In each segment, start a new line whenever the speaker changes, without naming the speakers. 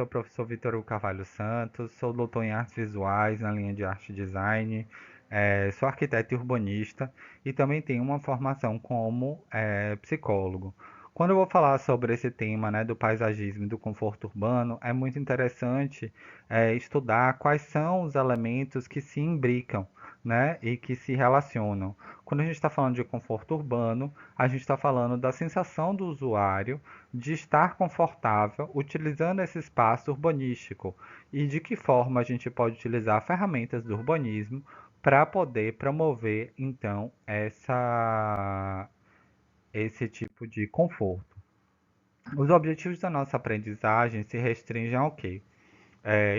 sou o professor Vitor Hugo Carvalho Santos, sou doutor em artes visuais na linha de arte e design, sou arquiteto e urbanista e também tenho uma formação como psicólogo. Quando eu vou falar sobre esse tema, né, do paisagismo e do conforto urbano, é muito interessante estudar quais são os elementos que se imbricam, né, e que se relacionam. Quando a gente está falando de conforto urbano, a gente está falando da sensação do usuário de estar confortável utilizando esse espaço urbanístico e de que forma a gente pode utilizar ferramentas do urbanismo para poder promover então esse tipo de conforto. Os objetivos da nossa aprendizagem se restringem ao quê?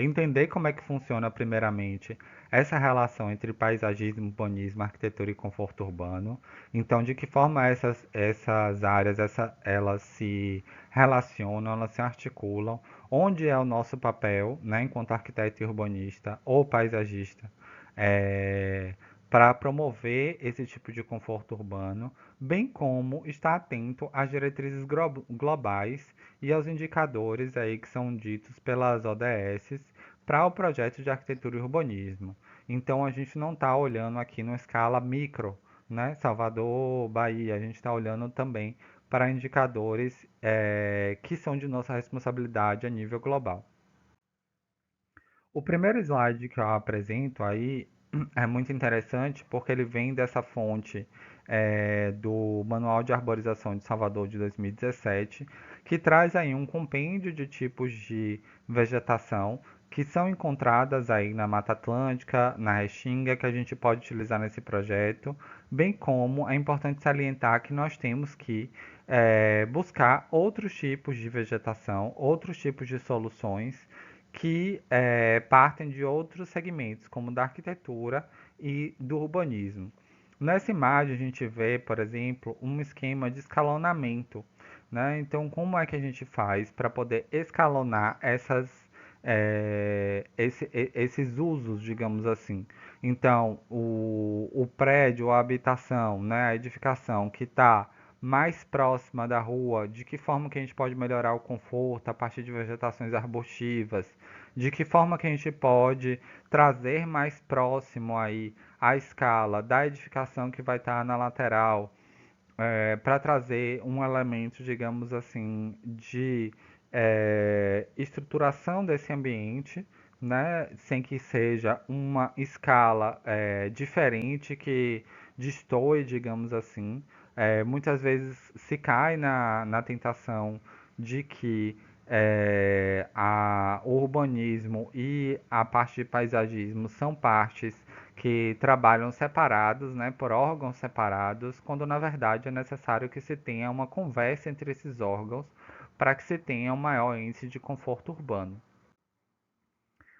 Entender como é que funciona, primeiramente, essa relação entre paisagismo, urbanismo, arquitetura e conforto urbano. Então, de que forma essas áreas elas se relacionam, elas se articulam, onde é o nosso papel, né, enquanto arquiteto e urbanista ou paisagista, para promover esse tipo de conforto urbano, bem como estar atento às diretrizes globais e aos indicadores aí que são ditos pelas ODS para o projeto de arquitetura e urbanismo. Então a gente não está olhando aqui numa escala micro, né? Salvador, Bahia, a gente está olhando também para indicadores que são de nossa responsabilidade a nível global. O primeiro slide que eu apresento aí é muito interessante porque ele vem dessa fonte do Manual de Arborização de Salvador de 2017, que traz aí um compêndio de tipos de vegetação que são encontradas aí na Mata Atlântica, na Restinga, que a gente pode utilizar nesse projeto, bem como é importante salientar que nós temos que buscar outros tipos de vegetação, outros tipos de soluções que partem de outros segmentos, como da arquitetura e do urbanismo. Nessa imagem a gente vê, por exemplo, um esquema de escalonamento, né? Então, como é que a gente faz para poder escalonar esses usos, digamos assim? Então, o prédio, a habitação, né, a edificação que está mais próxima da rua, de que forma que a gente pode melhorar o conforto a partir de vegetações arbustivas, de que forma que a gente pode trazer mais próximo aí a escala da edificação que vai estar na lateral, para trazer um elemento, digamos assim, de estruturação desse ambiente, né, sem que seja uma escala diferente que destoe, digamos assim. Muitas vezes se cai na tentação de que o urbanismo e a parte de paisagismo são partes que trabalham separados, né, por órgãos separados, quando na verdade é necessário que se tenha uma conversa entre esses órgãos para que se tenha um maior índice de conforto urbano.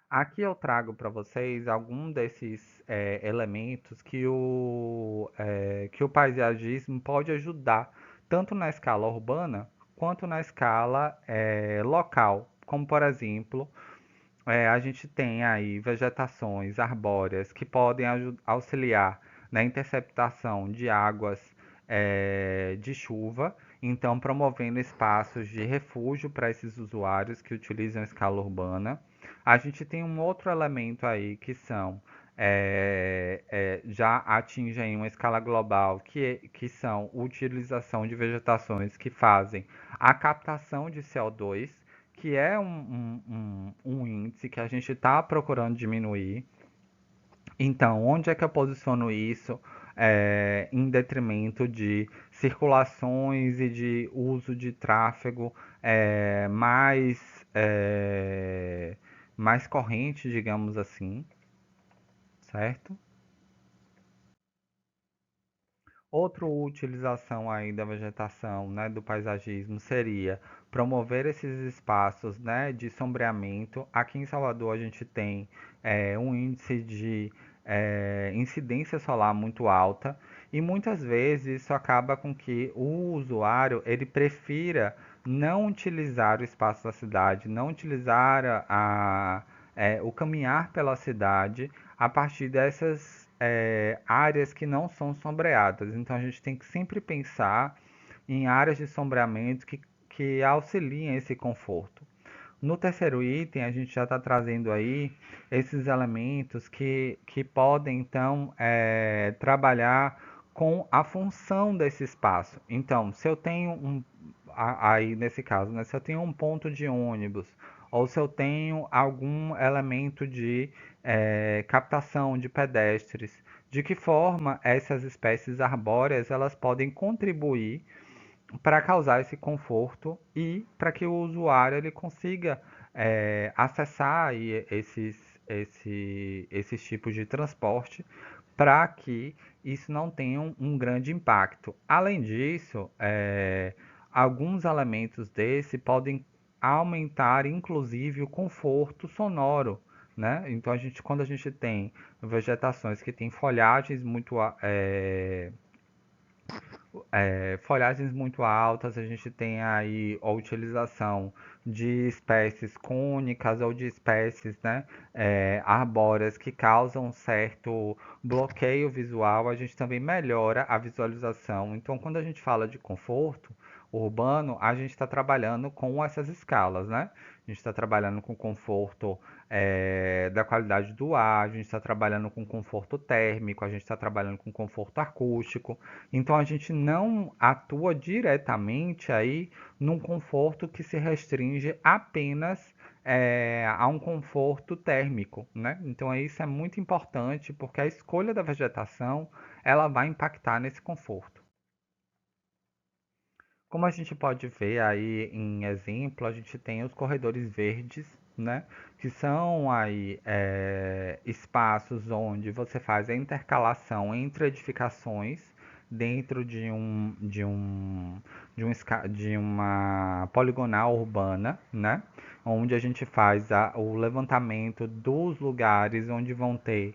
Aqui eu trago para vocês algum desses elementos que o paisagismo pode ajudar, tanto na escala urbana quanto na escala local, como por exemplo, a gente tem aí vegetações arbóreas que podem auxiliar na interceptação de águas de chuva, então promovendo espaços de refúgio para esses usuários que utilizam a escala urbana. A gente tem um outro elemento aí que são já atingem uma escala global, que são utilização de vegetações que fazem a captação de CO2, que é um índice que a gente está procurando diminuir. Então, onde é que eu posiciono isso em detrimento de circulações e de uso de tráfego mais corrente, digamos assim, certo? Outra utilização aí da vegetação, né, do paisagismo seria promover esses espaços, né, de sombreamento. Aqui em Salvador a gente tem um índice de incidência solar muito alta e muitas vezes isso acaba com que o usuário ele prefira não utilizar o espaço da cidade, não utilizar o caminhar pela cidade a partir dessas áreas que não são sombreadas. Então a gente tem que sempre pensar em áreas de sombreamento que auxiliem esse conforto. No terceiro item, a gente já está trazendo aí esses elementos que podem, então, trabalhar com a função desse espaço. Então, se eu tenho aí nesse caso, né, se eu tenho um ponto de ônibus, ou se eu tenho algum elemento de captação de pedestres, de que forma essas espécies arbóreas elas podem contribuir para causar esse conforto e para que o usuário ele consiga acessar aí esses tipos de transporte para que isso não tenha um grande impacto. Além disso, alguns elementos desse podem aumentar inclusive o conforto sonoro, né? Então quando a gente tem vegetações que têm folhagens muito altas, a gente tem aí a utilização de espécies cônicas ou de espécies, né, arbóreas que causam um certo bloqueio visual, a gente também melhora a visualização. Então, quando a gente fala de conforto urbano, a gente está trabalhando com essas escalas, né? A gente está trabalhando com conforto da qualidade do ar, a gente está trabalhando com conforto térmico, a gente está trabalhando com conforto acústico. Então a gente não atua diretamente aí num conforto que se restringe apenas a um conforto térmico, né? Então isso é muito importante porque a escolha da vegetação ela vai impactar nesse conforto. Como a gente pode ver aí em exemplo, a gente tem os corredores verdes, né? Que são aí espaços onde você faz a intercalação entre edificações dentro de uma poligonal urbana, né? Onde a gente faz o levantamento dos lugares onde vão ter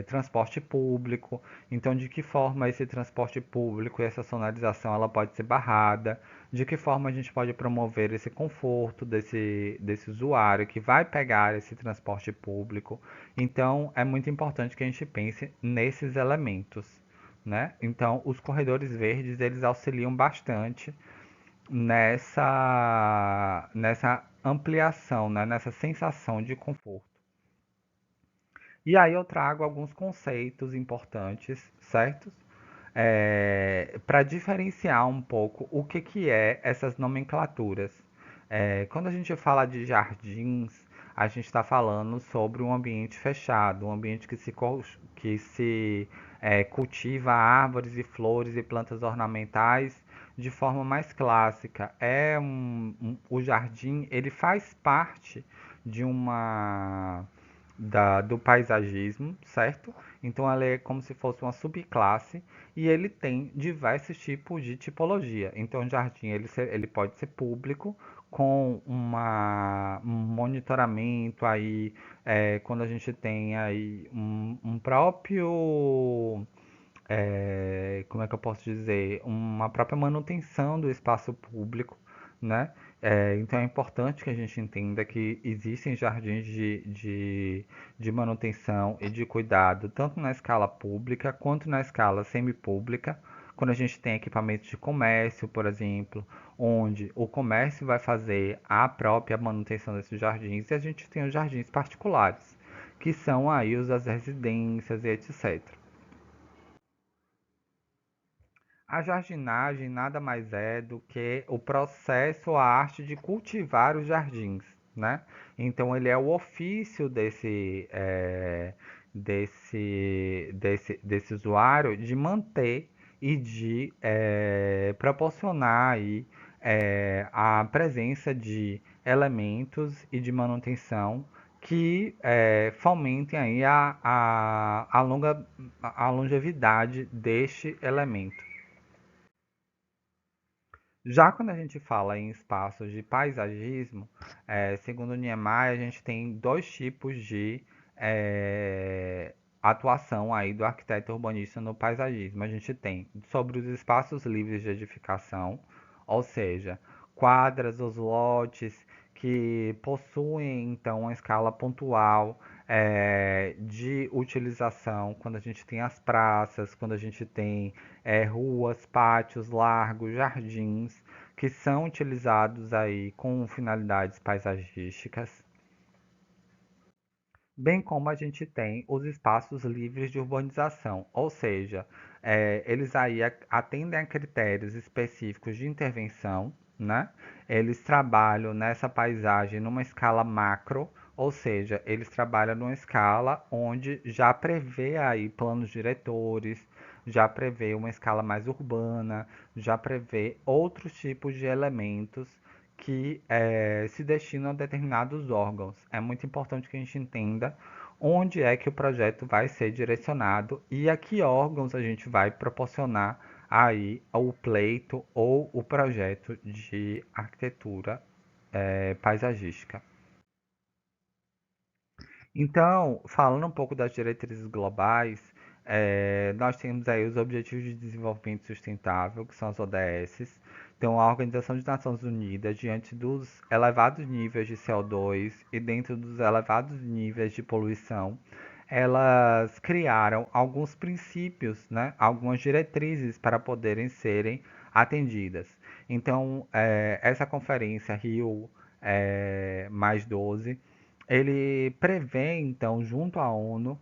transporte público. Então, de que forma esse transporte público e essa sonorização ela pode ser barrada? De que forma a gente pode promover esse conforto desse usuário que vai pegar esse transporte público? Então, é muito importante que a gente pense nesses elementos, né? Então, os corredores verdes eles auxiliam bastante nessa ampliação, né? Nessa sensação de conforto. E aí eu trago alguns conceitos importantes, certos? Para diferenciar um pouco o que é essas nomenclaturas. Quando a gente fala de jardins, a gente está falando sobre um ambiente fechado, um ambiente que se cultiva árvores e flores e plantas ornamentais de forma mais clássica. O jardim ele faz parte de do paisagismo, certo? Então ela é como se fosse uma subclasse e ele tem diversos tipos de tipologia. Então o jardim ele pode ser público com um monitoramento aí quando a gente tem aí um próprio como é que eu posso dizer, uma própria manutenção do espaço público, né? Então é importante que a gente entenda que existem jardins de manutenção e de cuidado, tanto na escala pública quanto na escala semipública. Quando a gente tem equipamentos de comércio, por exemplo, onde o comércio vai fazer a própria manutenção desses jardins, e a gente tem os jardins particulares, que são aí os das residências e etc. A jardinagem nada mais é do que o processo, a arte de cultivar os jardins, né? Então ele é o ofício desse usuário de manter e de proporcionar aí, a presença de elementos e de manutenção que fomentem aí a longevidade deste elemento. Já quando a gente fala em espaços de paisagismo, segundo Niemeyer, a gente tem dois tipos de atuação aí do arquiteto urbanista no paisagismo. A gente tem sobre os espaços livres de edificação, ou seja, quadras, os lotes que possuem então uma escala pontual de utilização, quando a gente tem as praças, quando a gente tem ruas, pátios, largos, jardins, que são utilizados aí com finalidades paisagísticas, bem como a gente tem os espaços livres de urbanização, ou seja, eles aí atendem a critérios específicos de intervenção, né? Eles trabalham nessa paisagem numa escala macro, ou seja, eles trabalham numa escala onde já prevê aí planos diretores, já prevê uma escala mais urbana, já prevê outros tipos de elementos que se destinam a determinados órgãos. É muito importante que a gente entenda onde é que o projeto vai ser direcionado e a que órgãos a gente vai proporcionar aí o pleito ou o projeto de arquitetura paisagística. Então, falando um pouco das diretrizes globais, nós temos aí os Objetivos de Desenvolvimento Sustentável, que são as ODS. Então, a Organização das Nações Unidas, diante dos elevados níveis de CO2 e dentro dos elevados níveis de poluição, elas criaram alguns princípios, né, algumas diretrizes para poderem serem atendidas. Então, essa conferência Rio mais 12 ele prevê, então, junto à ONU,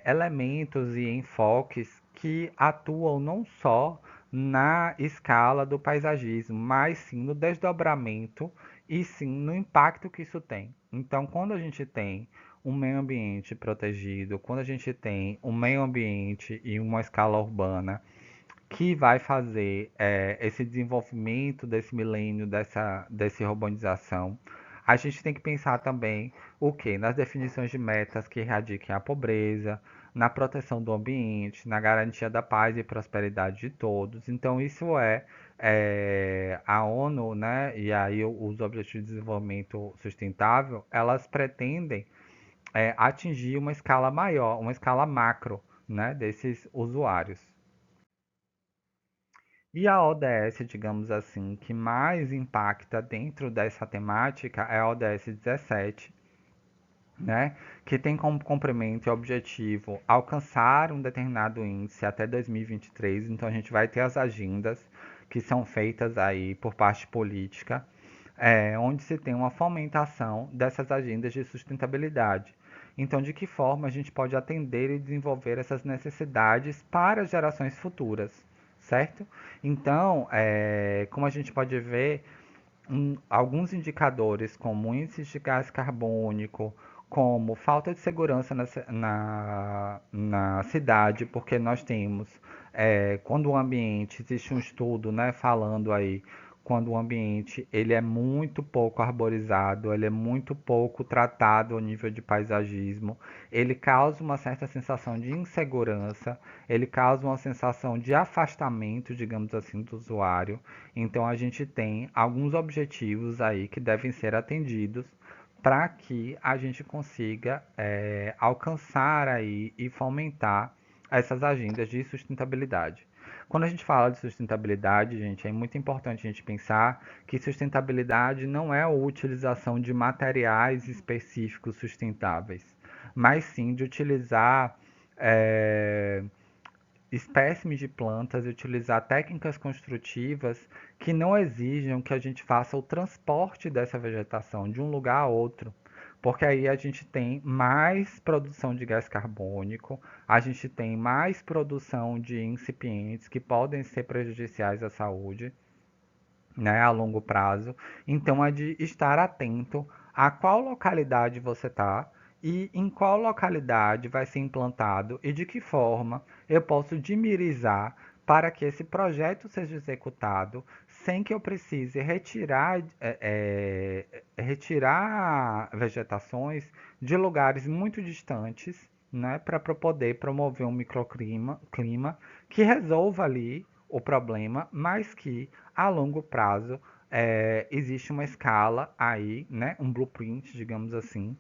elementos e enfoques que atuam não só na escala do paisagismo, mas sim no desdobramento e sim no impacto que isso tem. Então, quando a gente tem um meio ambiente protegido, quando a gente tem um meio ambiente e uma escala urbana que vai fazer esse desenvolvimento desse milênio, dessa urbanização, a gente tem que pensar também o que? Nas definições de metas que erradiquem a pobreza, na proteção do ambiente, na garantia da paz e prosperidade de todos. Então, isso a ONU, né, e aí os Objetivos de Desenvolvimento Sustentável, elas pretendem atingir uma escala maior, uma escala macro, né, desses usuários. E a ODS, digamos assim, que mais impacta dentro dessa temática é a ODS 17, né, que tem como complemento e objetivo alcançar um determinado índice até 2023. Então a gente vai ter as agendas que são feitas aí por parte política, onde se tem uma fomentação dessas agendas de sustentabilidade. Então, de que forma a gente pode atender e desenvolver essas necessidades para gerações futuras, certo? Então, como a gente pode ver, alguns indicadores como índices de gás carbônico, como falta de segurança na cidade, porque nós temos, quando o ambiente, existe um estudo, né, falando aí, quando o ambiente ele é muito pouco arborizado, ele é muito pouco tratado ao nível de paisagismo, ele causa uma certa sensação de insegurança, ele causa uma sensação de afastamento, digamos assim, do usuário. Então a gente tem alguns objetivos aí que devem ser atendidos para que a gente consiga alcançar aí e fomentar essas agendas de sustentabilidade. Quando a gente fala de sustentabilidade, gente, é muito importante a gente pensar que sustentabilidade não é a utilização de materiais específicos sustentáveis, mas sim de utilizar é, espécimes de plantas e utilizar técnicas construtivas que não exijam que a gente faça o transporte dessa vegetação de um lugar a outro, porque aí a gente tem mais produção de gás carbônico, a gente tem mais produção de incipientes que podem ser prejudiciais à saúde, né, a longo prazo. Então é de estar atento a qual localidade você está e em qual localidade vai ser implantado e de que forma eu posso dimirizar para que esse projeto seja executado sem que eu precise retirar vegetações de lugares muito distantes, né, para poder promover um microclima que resolva ali o problema, mas que a longo prazo existe uma escala aí, né, um blueprint, digamos assim,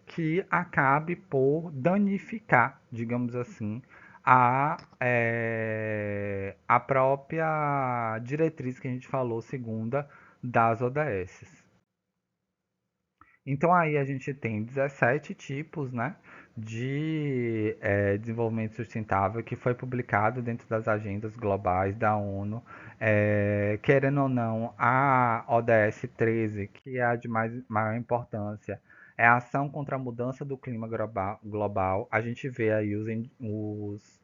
que acabe por danificar, digamos assim, a própria diretriz que a gente falou, segunda das ODS. Então aí a gente tem 17 tipos, né, de desenvolvimento sustentável que foi publicado dentro das agendas globais da ONU. Querendo ou não, a ODS 13, que é a de maior importância, é a ação contra a mudança do clima global. A gente vê aí os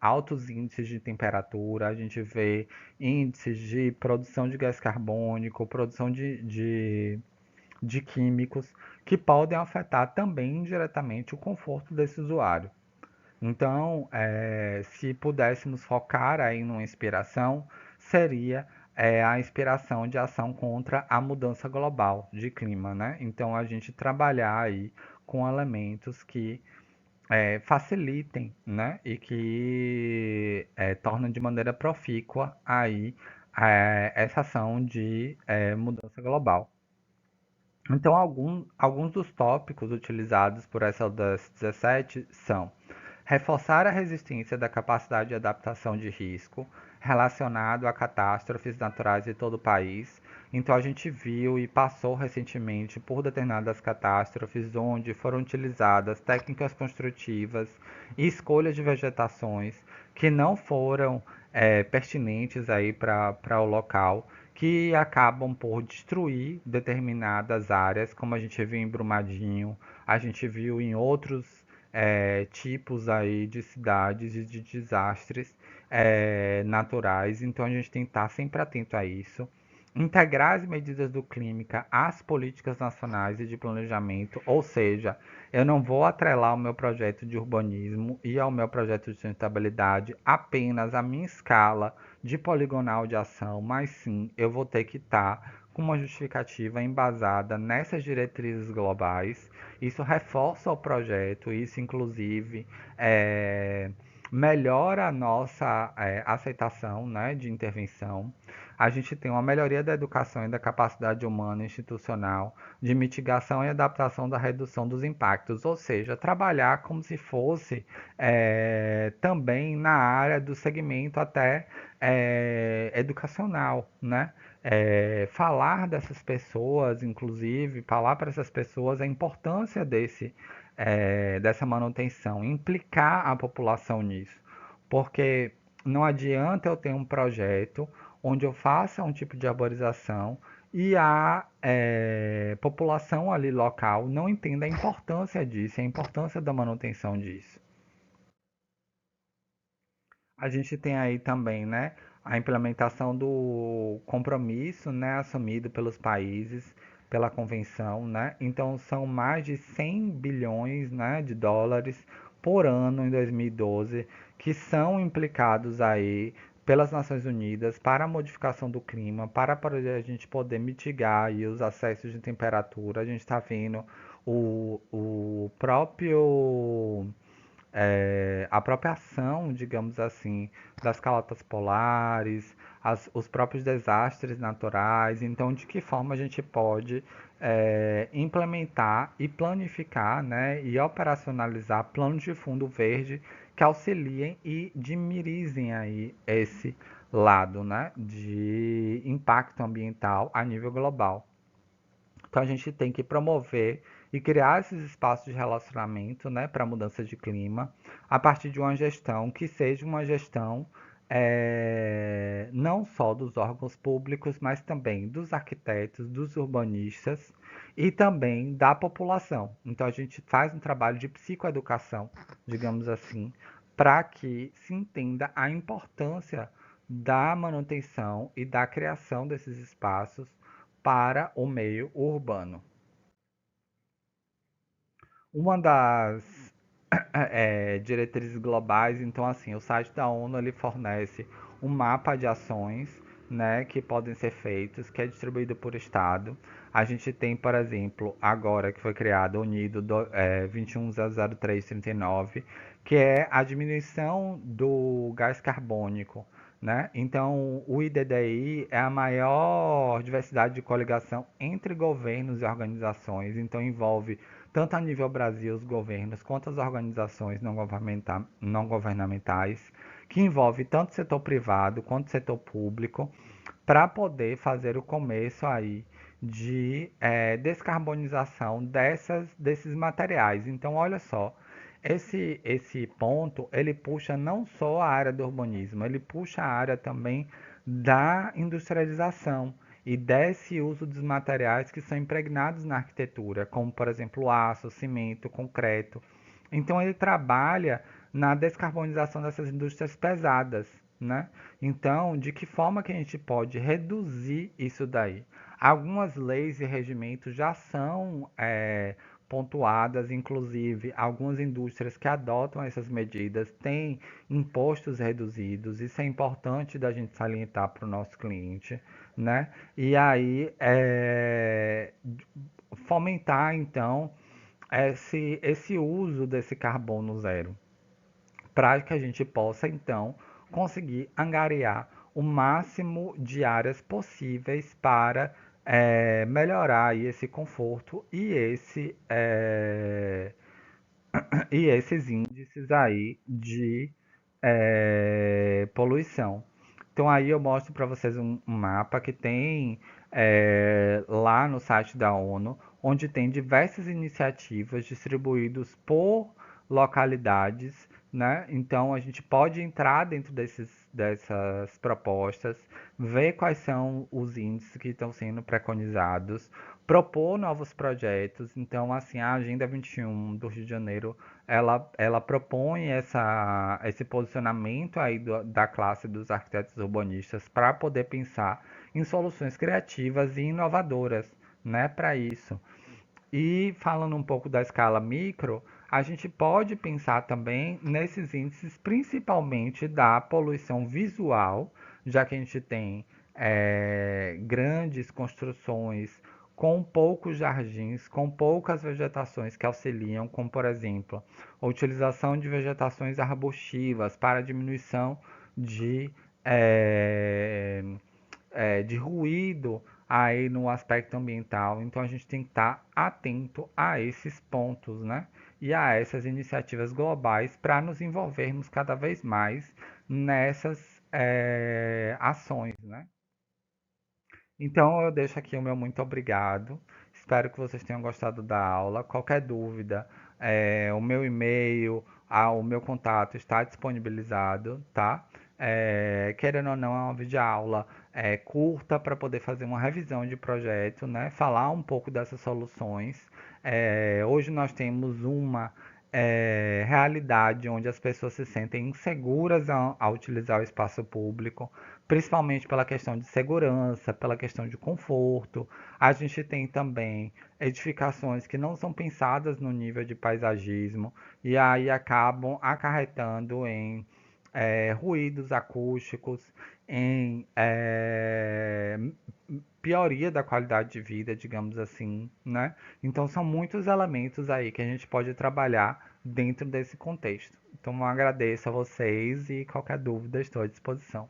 altos índices de temperatura, a gente vê índices de produção de gás carbônico, produção de químicos, que podem afetar também indiretamente o conforto desse usuário. Então, se pudéssemos focar aí numa inspiração, seria a inspiração de ação contra a mudança global de clima, né? Então, a gente trabalhar aí com elementos que facilitem, né? E que tornem de maneira profícua aí essa ação de mudança global. Então, alguns dos tópicos utilizados por essa ODS 17 são reforçar a resistência da capacidade de adaptação de risco relacionado a catástrofes naturais de todo o país. Então, a gente viu e passou recentemente por determinadas catástrofes onde foram utilizadas técnicas construtivas e escolhas de vegetações que não foram pertinentes aí para o local, que acabam por destruir determinadas áreas, como a gente viu em Brumadinho, a gente viu em outros tipos aí de cidades e de desastres naturais. Então a gente tem que estar sempre atento a isso. Integrar as medidas do Clínica às políticas nacionais e de planejamento, ou seja, eu não vou atrelar o meu projeto de urbanismo e ao meu projeto de sustentabilidade apenas a minha escala de poligonal de ação, mas sim eu vou ter que estar com uma justificativa embasada nessas diretrizes globais. Isso reforça o projeto, isso inclusive é, melhora a nossa aceitação, né, de intervenção. A gente tem uma melhoria da educação e da capacidade humana e institucional de mitigação e adaptação da redução dos impactos, ou seja, trabalhar como se fosse também na área do segmento até educacional, né? Falar dessas pessoas, inclusive, falar para essas pessoas a importância dessa manutenção, implicar a população nisso, porque não adianta eu ter um projeto onde eu faça um tipo de arborização e a população ali local não entenda a importância disso, a importância da manutenção disso. A gente tem aí também, né, a implementação do compromisso, né, assumido pelos países pela convenção, né? Então são mais de 100 bilhões, né, de dólares por ano em 2012 que são implicados aí pelas Nações Unidas para a modificação do clima, para a gente poder mitigar aí os acessos de temperatura. A gente está vendo o próprio a própria ação, digamos assim, das calotas polares, os próprios desastres naturais. Então, de que forma a gente pode implementar e planificar, né, e operacionalizar planos de fundo verde que auxiliem e diminuem aí esse lado, né, de impacto ambiental a nível global. Então a gente tem que promover e criar esses espaços de relacionamento, né, para a mudança de clima, a partir de uma gestão que seja uma gestão não só dos órgãos públicos, mas também dos arquitetos, dos urbanistas e também da população. Então a gente faz um trabalho de psicoeducação, digamos assim, para que se entenda a importância da manutenção e da criação desses espaços para o meio urbano. Uma das diretrizes globais, então assim, o site da ONU ele fornece um mapa de ações, né, que podem ser feitos, que é distribuído por estado. A gente tem, por exemplo, agora que foi criado o NIDO 2100339, que é a diminuição do gás carbônico, né? Então, o IDDI é a maior diversidade de coligação entre governos e organizações, então envolve tanto a nível Brasil, os governos, quanto as organizações não governamentais, que envolve tanto o setor privado quanto o setor público, para poder fazer o começo aí de descarbonização desses materiais. Então, olha só, esse ponto, ele puxa não só a área do urbanismo, ele puxa a área também da industrialização e desse uso dos materiais que são impregnados na arquitetura, como, por exemplo, aço, cimento, concreto. Então, ele trabalha na descarbonização dessas indústrias pesadas, né? Então, de que forma que a gente pode reduzir isso daí? Algumas leis e regimentos já são pontuadas, inclusive algumas indústrias que adotam essas medidas têm impostos reduzidos. Isso é importante da gente salientar para o nosso cliente, né? E aí fomentar então esse uso desse carbono zero, para que a gente possa então conseguir angariar o máximo de áreas possíveis para melhorar aí esse conforto e esses índices aí de poluição. Então aí eu mostro para vocês um mapa que tem lá no site da ONU, onde tem diversas iniciativas distribuídas por localidades, né? Então a gente pode entrar dentro dessas propostas, ver quais são os índices que estão sendo preconizados, propor novos projetos. Então, assim, a Agenda 21 do Rio de Janeiro, ela propõe esse posicionamento aí da classe dos arquitetos urbanistas para poder pensar em soluções criativas e inovadoras, né, para isso. E falando um pouco da escala micro, a gente pode pensar também nesses índices, principalmente da poluição visual, já que a gente tem grandes construções com poucos jardins, com poucas vegetações que auxiliam, como por exemplo, a utilização de vegetações arbustivas para diminuição de, eh, de ruído aí no aspecto ambiental. Então a gente tem que estar atento a esses pontos, né? E a essas iniciativas globais para nos envolvermos cada vez mais nessas ações, né? Então eu deixo aqui o meu muito obrigado. Espero que vocês tenham gostado da aula. Qualquer dúvida, o meu e-mail, o meu contato está disponibilizado, tá? Querendo ou não, é uma videoaula curta para poder fazer uma revisão de projeto, né? Falar um pouco dessas soluções. Hoje nós temos uma realidade onde as pessoas se sentem inseguras ao utilizar o espaço público, principalmente pela questão de segurança, pela questão de conforto. A gente tem também edificações que não são pensadas no nível de paisagismo e aí acabam acarretando em ruídos acústicos, em pioria da qualidade de vida, digamos assim, né? Então são muitos elementos aí que a gente pode trabalhar dentro desse contexto. Então eu agradeço a vocês e qualquer dúvida estou à disposição.